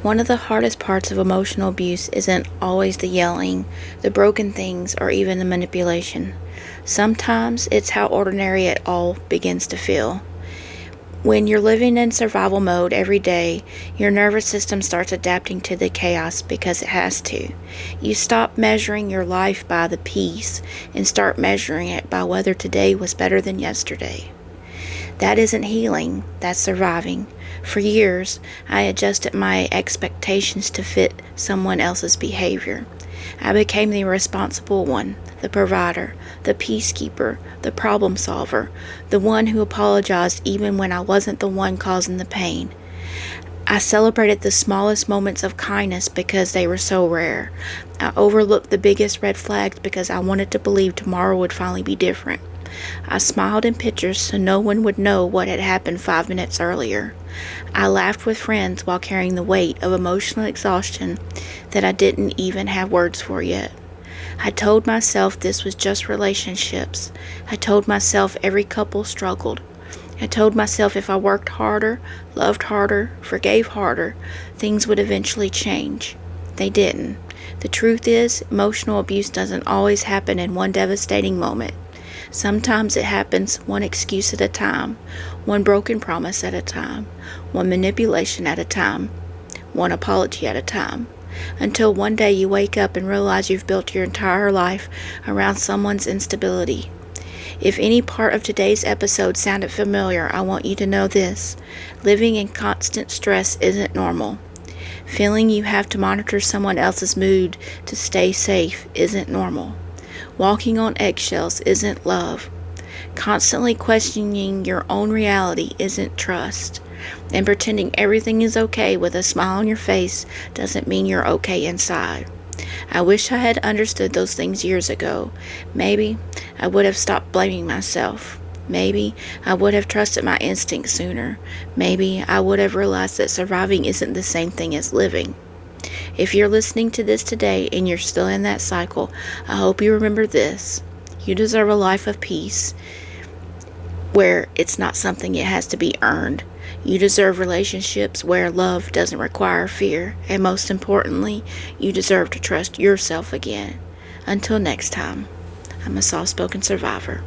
One of the hardest parts of emotional abuse isn't always the yelling, the broken things, or even the manipulation. Sometimes it's how ordinary it all begins to feel. When you're living in survival mode every day, your nervous system starts adapting to the chaos because it has to. You stop measuring your life by the peace and start measuring it by whether today was better than yesterday. That isn't healing, that's surviving. For years, I adjusted my expectations to fit someone else's behavior. I became the responsible one, the provider, the peacekeeper, the problem solver, the one who apologized even when I wasn't the one causing the pain. I celebrated the smallest moments of kindness because they were so rare. I overlooked the biggest red flags because I wanted to believe tomorrow would finally be different. I smiled in pictures so no one would know what had happened 5 minutes earlier. I laughed with friends while carrying the weight of emotional exhaustion that I didn't even have words for yet. I told myself this was just relationships. I told myself every couple struggled. I told myself if I worked harder, loved harder, forgave harder, things would eventually change. They didn't. The truth is, emotional abuse doesn't always happen in one devastating moment. Sometimes it happens one excuse at a time, one broken promise at a time, one manipulation at a time, one apology at a time, until one day you wake up and realize you've built your entire life around someone's instability. If any part of today's episode sounded familiar, I want you to know this: living in constant stress isn't normal. Feeling you have to monitor someone else's mood to stay safe isn't normal. Walking on eggshells isn't love. Constantly questioning your own reality isn't trust. And pretending everything is okay with a smile on your face doesn't mean you're okay inside. I wish I had understood those things years ago. Maybe I would have stopped blaming myself. Maybe I would have trusted my instincts sooner. Maybe I would have realized that surviving isn't the same thing as living. If you're listening to this today and you're still in that cycle, I hope you remember this. You deserve a life of peace where it's not something it has to be earned. You deserve relationships where love doesn't require fear. And most importantly, you deserve to trust yourself again. Until next time, I'm a soft-spoken survivor.